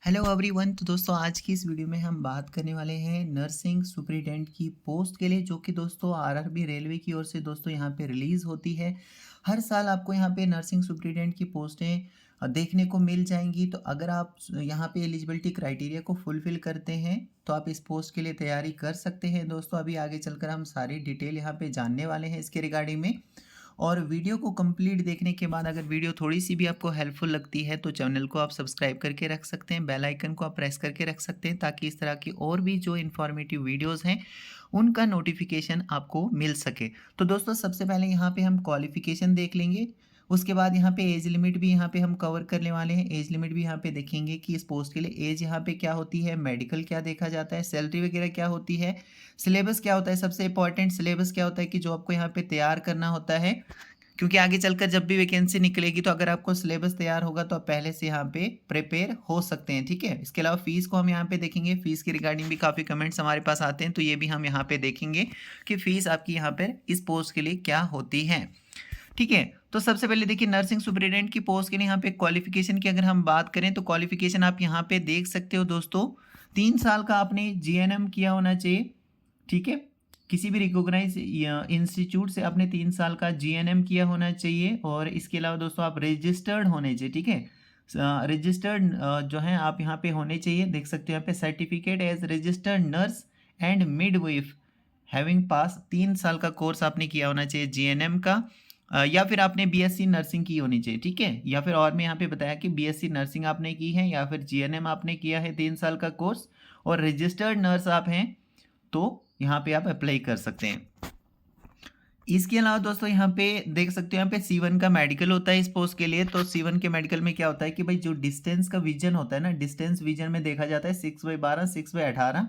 Hello everyone. तो दोस्तों आज की इस वीडियो में हम बात करने वाले हैं नर्सिंग सुपरिटेंडेंट की पोस्ट के लिए, जो कि दोस्तों आरआरबी रेलवे की ओर से दोस्तों यहाँ पे रिलीज़ होती है। हर साल आपको यहाँ पे नर्सिंग सुपरिटेंडेंट की पोस्टें देखने को मिल जाएंगी। तो अगर आप यहाँ पे एलिजिबिलिटी क्राइटेरिया को फुलफ़िल करते हैं तो आप इस पोस्ट के लिए तैयारी कर सकते हैं। दोस्तों अभी आगे चलकर हम सारी डिटेल यहाँ पे जानने वाले हैं इसके रिगार्डिंग में। और वीडियो को कंप्लीट देखने के बाद अगर वीडियो थोड़ी सी भी आपको हेल्पफुल लगती है तो चैनल को आप सब्सक्राइब करके रख सकते हैं, बेल आइकन को आप प्रेस करके रख सकते हैं, ताकि इस तरह की और भी जो इन्फॉर्मेटिव वीडियोस हैं उनका नोटिफिकेशन आपको मिल सके। तो दोस्तों सबसे पहले यहाँ पे हम क्वालिफिकेशन देख लेंगे। उसके बाद यहाँ पे एज लिमिट भी यहाँ पे हम कवर करने वाले हैं। एज लिमिट भी यहाँ पे देखेंगे कि इस पोस्ट के लिए एज यहाँ पे क्या होती है, मेडिकल क्या देखा जाता है, सैलरी वगैरह क्या होती है, सिलेबस क्या होता है। सबसे इंपॉर्टेंट सिलेबस क्या होता है कि जो आपको यहाँ पे तैयार करना होता है, क्योंकि आगे चलकर जब भी वैकेंसी निकलेगी तो अगर आपको सिलेबस तैयार होगा तो आप पहले से यहाँ पे प्रिपेयर हो सकते हैं। ठीक है, इसके अलावा फीस को हम यहाँ पे देखेंगे। फीस की रिगार्डिंग भी काफ़ी कमेंट्स हमारे पास आते हैं, तो ये भी हम यहाँ पे देखेंगे कि फीस आपकी यहाँ पर इस पोस्ट के लिए क्या होती है। ठीक है, तो सबसे पहले देखिए नर्सिंग सुपरिटेंडेंट की पोस्ट के लिए यहाँ पे क्वालिफिकेशन की अगर हम बात करें तो क्वालिफिकेशन आप यहाँ पे देख सकते हो दोस्तों। 3 साल का आपने जीएनएम किया होना चाहिए। ठीक है, किसी भी रिकॉग्नाइज इंस्टीट्यूट से आपने 3 साल का जीएनएम किया होना चाहिए। और इसके अलावा दोस्तों आप रजिस्टर्ड होने चाहिए। ठीक है, रजिस्टर्ड जो है आप यहाँ पे होने चाहिए। देख सकते हो यहाँ पे certificate as registered nurse and midwife having pass 3 साल का कोर्स आपने किया होना चाहिए जीएनएम का। या फिर आपने बीएससी नर्सिंग की होनी चाहिए। ठीक है, या फिर और मैं यहाँ पे बताया कि बीएससी नर्सिंग आपने की है या फिर जीएनएम आपने किया है 3 साल का कोर्स और रजिस्टर्ड नर्स आप हैं, तो यहाँ पे आप अप्लाई कर सकते हैं। इसके अलावा दोस्तों यहाँ पे देख सकते हो, यहाँ पे C1 का मेडिकल होता है इस पोस्ट के लिए। तो C1 के मेडिकल में क्या होता है कि भाई जो डिस्टेंस का विजन होता है ना, डिस्टेंस विजन में देखा जाता है 6/12, 6/18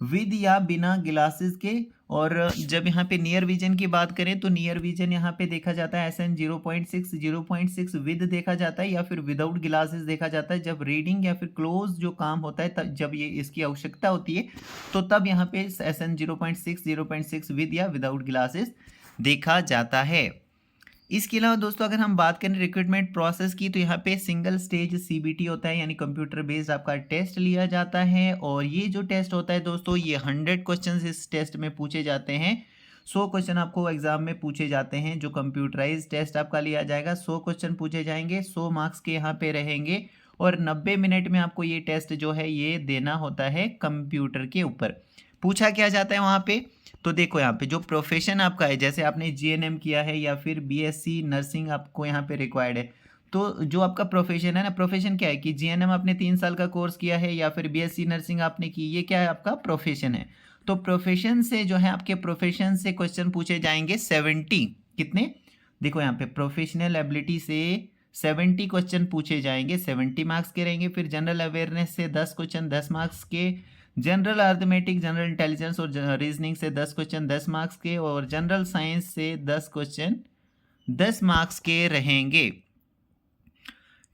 विद या बिना ग्लासेस के। और जब यहाँ पे नियर विजन की बात करें तो नियर विजन यहाँ पे देखा जाता है SN 0.6 विद देखा जाता है या फिर विदाउट ग्लासेस देखा जाता है। जब रीडिंग या फिर क्लोज जो काम होता है तब जब ये इसकी आवश्यकता होती है तो तब यहाँ पे SN 0.6 विद या विदाउट ग्लासेस देखा जाता है। इसके अलावा दोस्तों अगर हम बात करें रिक्रूटमेंट प्रोसेस की तो यहाँ पे सिंगल स्टेज सीबीटी होता है, यानी कंप्यूटर बेस्ड आपका टेस्ट लिया जाता है। और ये जो टेस्ट होता है दोस्तों, ये 100 क्वेश्चंस इस टेस्ट में पूछे जाते हैं। 100 क्वेश्चन आपको एग्जाम में पूछे जाते हैं। जो कंप्यूटराइज टेस्ट आपका लिया जाएगा, 100 क्वेश्चन पूछे जाएंगे, 100 मार्क्स के यहाँ पे रहेंगे। और 90 मिनट में आपको ये टेस्ट जो है ये देना होता है कंप्यूटर के ऊपर। पूछा क्या जाता है वहाँ पे, तो देखो यहाँ पे जो प्रोफेशन आपका है, जैसे आपने जीएनएम किया है या फिर बीएससी नर्सिंग आपको यहाँ पे रिक्वायर्ड है, तो जो आपका प्रोफेशन है ना, प्रोफेशन क्या है कि जीएनएम आपने 3 साल का कोर्स किया है या फिर बीएससी नर्सिंग आपने की, ये क्या है आपका प्रोफेशन है। तो प्रोफेशन से जो है आपके प्रोफेशन से क्वेश्चन पूछे जाएंगे 70। कितने, देखो यहाँ पे प्रोफेशनल एबिलिटी से 70 क्वेश्चन पूछे जाएंगे, 70 मार्क्स के रहेंगे। फिर जनरल अवेयरनेस से 10 क्वेश्चन 10 मार्क्स के, जनरल अर्थमेटिक, जनरल इंटेलिजेंस और रीजनिंग से 10 क्वेश्चन 10 मार्क्स के, और जनरल साइंस से 10 क्वेश्चन 10 मार्क्स के रहेंगे।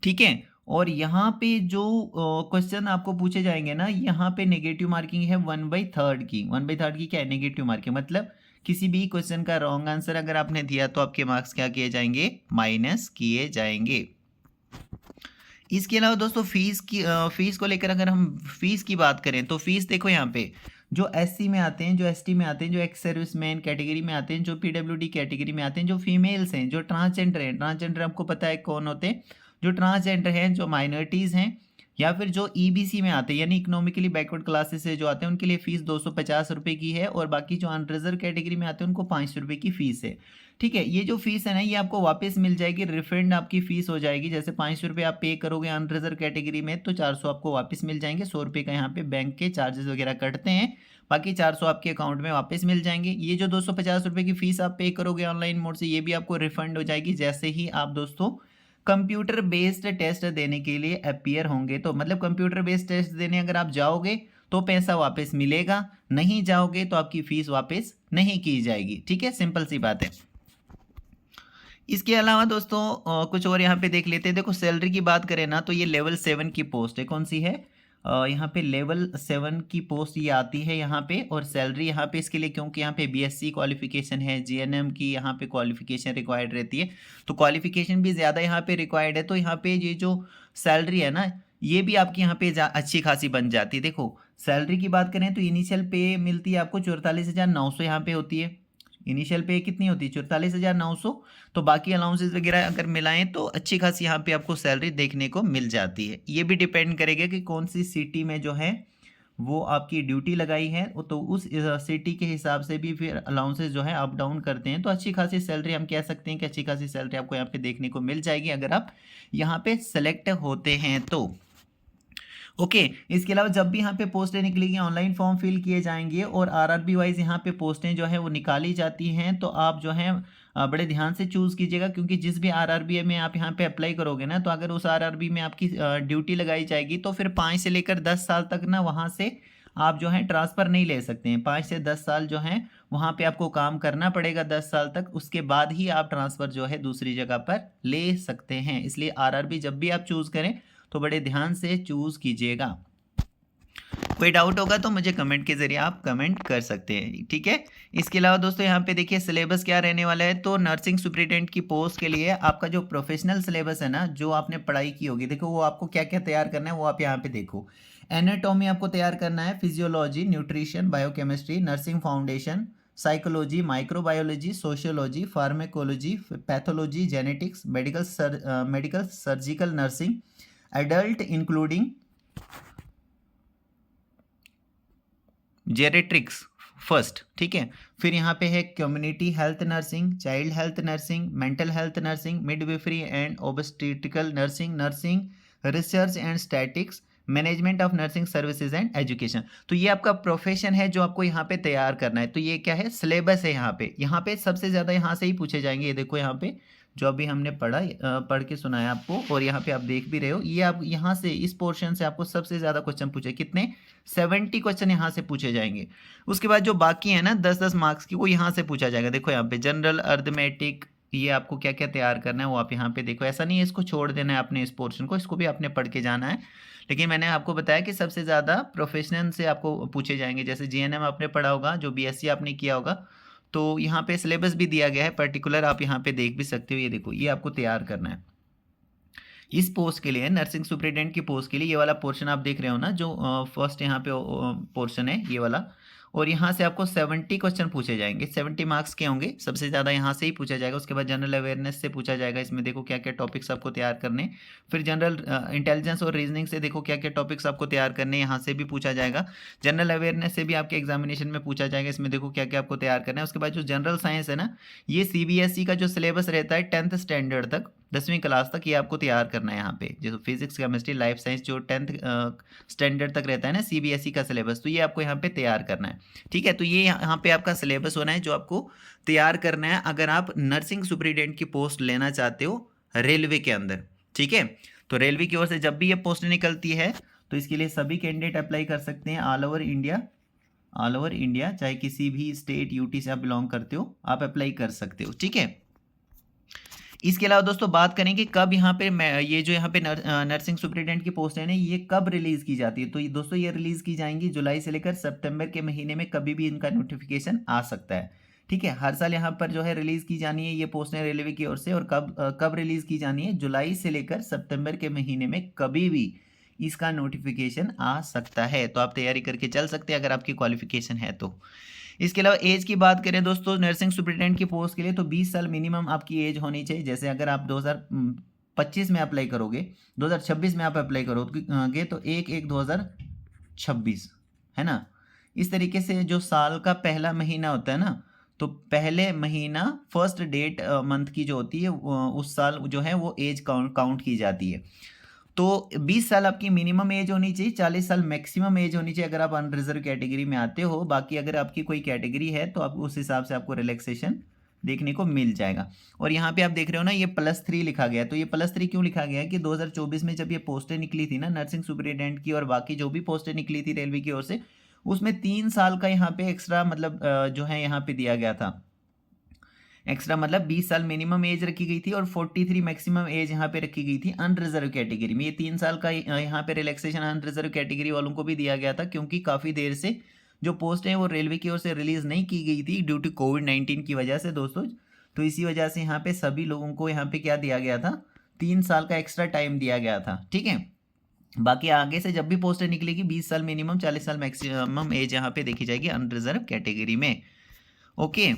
ठीक है, और यहाँ पे जो क्वेश्चन आपको पूछे जाएंगे ना, यहाँ पे नेगेटिव मार्किंग है 1/3 की। 1/3 की क्या है, नेगेटिव मार्किंग, मतलब किसी भी क्वेश्चन का रॉन्ग आंसर अगर आपने दिया तो आपके मार्क्स क्या किए जाएंगे, माइनस किए जाएंगे। इसके अलावा दोस्तों फीस को लेकर अगर हम फीस की बात करें तो फीस देखो यहाँ पे जो एससी में आते हैं, जो एसटी में आते हैं, जो एक्स सर्विसमैन कैटेगरी में आते हैं, जो पीडब्ल्यूडी कैटेगरी में आते हैं, जो फीमेल्स हैं, जो ट्रांसजेंडर हैं, ट्रांसजेंडर आपको पता है कौन होते हैं, जो ट्रांसजेंडर हैं, जो माइनॉरिटीज़ हैं, या फिर जो ईबीसी में आते हैं यानी इकोनॉमिकली बैकवर्ड क्लासेस से जो आते हैं, उनके लिए फीस 250 रुपये की है। और बाकी जो अनरिजर्व कैटेगरी में आते हैं उनको 500 रुपये की फीस है। ठीक है, ये जो फीस है ना ये आपको वापस मिल जाएगी, रिफंड आपकी फीस हो जाएगी। जैसे 500 रुपये आप पे करोगे अनरिजर्व कैटेगरी में तो 400 आपको वापस मिल जाएंगे। 100 रुपये का यहाँ पे बैंक के चार्जेस वगैरह कटते हैं, बाकी 400 आपके अकाउंट में वापस मिल जाएंगे। ये जो 250 रुपये की फीस आप पे करोगे ऑनलाइन मोड से, ये भी आपको रिफंड हो जाएगी जैसे ही आप दोस्तों कंप्यूटर बेस्ड टेस्ट देने के लिए अपीयर होंगे। तो मतलब कंप्यूटर बेस्ड टेस्ट देने अगर आप जाओगे तो पैसा वापस मिलेगा, नहीं जाओगे तो आपकी फीस वापस नहीं की जाएगी। ठीक है, सिंपल सी बात है। इसके अलावा दोस्तों कुछ और यहाँ पे देख लेते हैं। देखो सैलरी की बात करें ना तो ये लेवल 7 की पोस्ट है। कौन सी है, यहाँ पे लेवल 7 की पोस्ट ये आती है यहाँ पे। और सैलरी यहाँ पे इसके लिए क्योंकि यहाँ पे बीएससी क्वालिफिकेशन है, जीएनएम की यहाँ पे क्वालिफिकेशन रिक्वायर्ड रहती है, तो क्वालिफिकेशन भी ज़्यादा यहाँ पे रिक्वायर्ड है। तो यहाँ पे ये जो सैलरी है ना ये भी आपकी यहाँ पे अच्छी खासी बन जाती है। देखो सैलरी की बात करें तो इनिशियल पे मिलती है आपको 44,900 यहाँ पे होती है। इनिशियल पे कितनी होती है 44,900। तो बाकी अलाउंसेस वगैरह अगर मिलाएं तो अच्छी खासी यहाँ पे आपको सैलरी देखने को मिल जाती है। ये भी डिपेंड करेगा कि कौन सी सिटी में जो है वो आपकी ड्यूटी लगाई है, तो उस सिटी के हिसाब से भी फिर अलाउंसेस जो है अप डाउन करते हैं। तो अच्छी खासी सैलरी हम कह सकते हैं कि अच्छी खासी सैलरी आपको यहाँ पे देखने को मिल जाएगी अगर आप यहाँ पे सेलेक्ट होते हैं तो। ओके इसके अलावा जब भी यहाँ पे पोस्टें निकलेगी ऑनलाइन फॉर्म फिल किए जाएंगे और आरआरबी वाइज यहाँ पे पोस्टें जो है वो निकाली जाती हैं। तो आप जो है बड़े ध्यान से चूज़ कीजिएगा, क्योंकि जिस भी आरआरबी में आप यहाँ पे अप्लाई करोगे ना, तो अगर उस आरआरबी में आपकी ड्यूटी लगाई जाएगी तो फिर 5 से लेकर 10 साल तक ना वहाँ से आप जो है ट्रांसफ़र नहीं ले सकते हैं। 5 से 10 साल जो है वहाँ पे आपको काम करना पड़ेगा 10 साल तक, उसके बाद ही आप ट्रांसफ़र जो है दूसरी जगह पर ले सकते हैं। इसलिए आरआरबी जब भी आप चूज़ करें तो बड़े ध्यान से चूज़ कीजिएगा। कोई डाउट होगा तो मुझे कमेंट के ज़रिए आप कमेंट कर सकते हैं, ठीक है। इसके अलावा दोस्तों यहाँ पे देखिए सिलेबस क्या रहने वाला है। तो नर्सिंग सुपरिटेंडेंट की पोस्ट के लिए आपका जो प्रोफेशनल सिलेबस है ना, जो आपने पढ़ाई की होगी, देखो वो आपको क्या क्या तैयार करना है वो आप यहाँ पे देखो। एनाटॉमी आपको तैयार करना है, physiology, nutrition, biochemistry, nursing foundation, psychology, microbiology, sociology, pharmacology, pathology, genetics, medical surgical nursing, adult including geriatrics first, ठीक है। फिर यहाँ पे है community health nursing, child health nursing, mental health nursing, midwifery and obstetrical nursing, nursing research and statistics, management of nursing services and education. तो ये आपका profession है जो आपको यहाँ पे तैयार करना है। तो ये क्या है, सिलेबस है। यहाँ पे सबसे ज़्यादा यहाँ से ही पूछे जाएंगे। ये देखो यहाँ पे जो अभी हमने पढ़ के सुनाया आपको, और यहाँ पे आप देख भी रहे हो, ये आप यहाँ से इस पोर्शन से आपको सबसे ज़्यादा क्वेश्चन पूछे। कितने? 70 क्वेश्चन यहाँ से पूछे जाएंगे। उसके बाद जो बाकी है ना 10-10 मार्क्स की, वो यहाँ से पूछा जाएगा। देखो यहाँ पे जनरल अर्थमेटिक, ये आपको क्या क्या तैयार करना है वो आप यहाँ पे देखो। ऐसा नहीं है इसको छोड़ देना है आपने, इस पोर्शन को, इसको भी आपने पढ़ के जाना है। लेकिन मैंने आपको बताया कि सबसे ज़्यादा प्रोफेशनल से आपको पूछे जाएंगे। जैसे जीएनएम आपने पढ़ा होगा, जो बीएससी आपने किया होगा, तो यहाँ पे सिलेबस भी दिया गया है पर्टिकुलर, आप यहाँ पे देख भी सकते हो। ये देखो ये आपको तैयार करना है इस पोस्ट के लिए, नर्सिंग सुपरिटेंडेंट की पोस्ट के लिए। ये वाला पोर्शन आप देख रहे हो ना, जो फर्स्ट यहाँ पे पोर्शन है ये वाला, और यहाँ से आपको 70 क्वेश्चन पूछे जाएंगे। 70 मार्क्स के होंगे, सबसे ज़्यादा यहाँ से ही पूछा जाएगा। उसके बाद जनरल अवेयरनेस से पूछा जाएगा। इसमें देखो क्या क्या टॉपिक्स आपको तैयार करने। फिर जनरल इंटेलिजेंस और रीजनिंग से देखो क्या क्या टॉपिक्स आपको तैयार करने, यहाँ से भी पूछा जाएगा। जनरल अवेयरनेस से भी आपके एग्जामिनेशन में पूछा जाएगा। इसमें देखो क्या क्या आपको तैयार करना है। उसके बाद जो जनरल साइंस है ना, ये सीबीएसई का जो सिलेबस रहता है 10th स्टैंडर्ड तक, 10वीं क्लास तक, ये आपको तैयार करना है यहाँ पे। जो फिजिक्स, केमिस्ट्री, लाइफ साइंस जो 10th स्टैंडर्ड तक रहता है ना सीबीएसई का सिलेबस, तो ये आपको यहाँ पे तैयार करना है, ठीक है। तो ये यहाँ पे आपका सिलेबस होना है जो आपको तैयार करना है अगर आप नर्सिंग सुपरिटेंडेंट की पोस्ट लेना चाहते हो रेलवे के अंदर, ठीक है। तो रेलवे की ओर से जब भी ये पोस्ट निकलती है तो इसके लिए सभी कैंडिडेट अप्लाई कर सकते हैं। ऑल ओवर इंडिया, चाहे किसी भी स्टेट यूटी से आप बिलोंग करते हो, आप अप्लाई कर सकते हो, ठीक है। इसके अलावा दोस्तों बात करें कि कब यहाँ पे ये जो यहाँ पे नर्सिंग सुपरिटेंडेंट की पोस्ट है ना, ये कब रिलीज़ की जाती है। तो ये दोस्तों ये रिलीज़ की जाएंगी जुलाई से लेकर सितंबर के महीने में, कभी भी इनका नोटिफिकेशन आ सकता है, ठीक है। हर साल यहाँ पर जो है रिलीज़ की जानी है ये पोस्टें रेलवे की ओर से। और कब रिलीज़ की जानी है, जुलाई से लेकर सितंबर के महीने में कभी भी इसका नोटिफिकेशन आ सकता है। तो आप तैयारी करके चल सकते हैं अगर आपकी क्वालिफिकेशन है तो। इसके अलावा एज की बात करें दोस्तों नर्सिंग सुपरिटेंडेंट की पोस्ट के लिए, तो 20 साल मिनिमम आपकी एज होनी चाहिए। जैसे अगर आप 2025 में अप्लाई करोगे, 2026 में आप अप्लाई करोगे तो 1/1/2026 है ना। इस तरीके से जो साल का पहला महीना होता है ना, तो पहले महीना फर्स्ट डेट मंथ की जो होती है उस साल जो है वो एज काउंट की जाती है। तो 20 साल आपकी मिनिमम एज होनी चाहिए, 40 साल मैक्सिमम एज होनी चाहिए अगर आप अनरिजर्व कैटेगरी में आते हो। बाकी अगर आपकी कोई कैटेगरी है तो आप उस हिसाब से आपको रिलैक्सेशन देखने को मिल जाएगा। और यहाँ पे आप देख रहे हो ना ये +3 लिखा गया है। तो ये +3 क्यों लिखा गया है कि 2024 में जब ये पोस्टें निकली थी ना नर्सिंग सुपरिटेंडेंट की, और बाकी जो भी पोस्टें निकली थी रेलवे की ओर से, उसमें 3 साल का यहाँ पे एक्स्ट्रा मतलब जो है यहाँ पे दिया गया था। एक्स्ट्रा मतलब 20 साल मिनिमम एज रखी गई थी और 43 मैक्सिमम एज यहाँ पे रखी गई थी अनरिजर्व कैटेगरी में। ये 3 साल का यहाँ पे रिलैक्सेशन अनरिजर्व कैटेगरी वालों को भी दिया गया था, क्योंकि काफ़ी देर से जो पोस्ट है वो रेलवे की ओर से रिलीज़ नहीं की गई थी ड्यू टू कोविड-19 की वजह से दोस्तों। तो इसी वजह से यहाँ पे सभी लोगों को यहाँ पे क्या दिया गया था, 3 साल का एक्स्ट्रा टाइम दिया गया था, ठीक है। बाकी आगे से जब भी पोस्टर निकलेगी 20 साल मिनिमम, 40 साल मैक्सिमम एज यहाँ पे देखी जाएगी अनरिजर्व कैटेगरी में। ओके,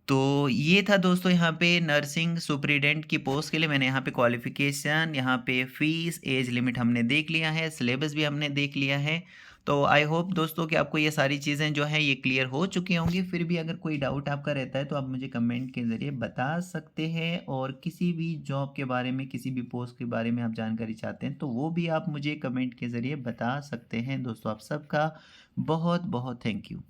तो ये था दोस्तों यहाँ पे नर्सिंग सुपरिटेंडेंट की पोस्ट के लिए मैंने यहाँ पे क्वालिफ़िकेशन, यहाँ पे फ़ीस, एज लिमिट हमने देख लिया है, सिलेबस भी हमने देख लिया है। तो आई होप दोस्तों कि आपको ये सारी चीज़ें जो हैं ये क्लियर हो चुकी होंगी। फिर भी अगर कोई डाउट आपका रहता है तो आप मुझे कमेंट के ज़रिए बता सकते हैं, और किसी भी जॉब के बारे में, किसी भी पोस्ट के बारे में आप जानकारी चाहते हैं तो वो भी आप मुझे कमेंट के ज़रिए बता सकते हैं। दोस्तों आप सबका बहुत-बहुत थैंक यू।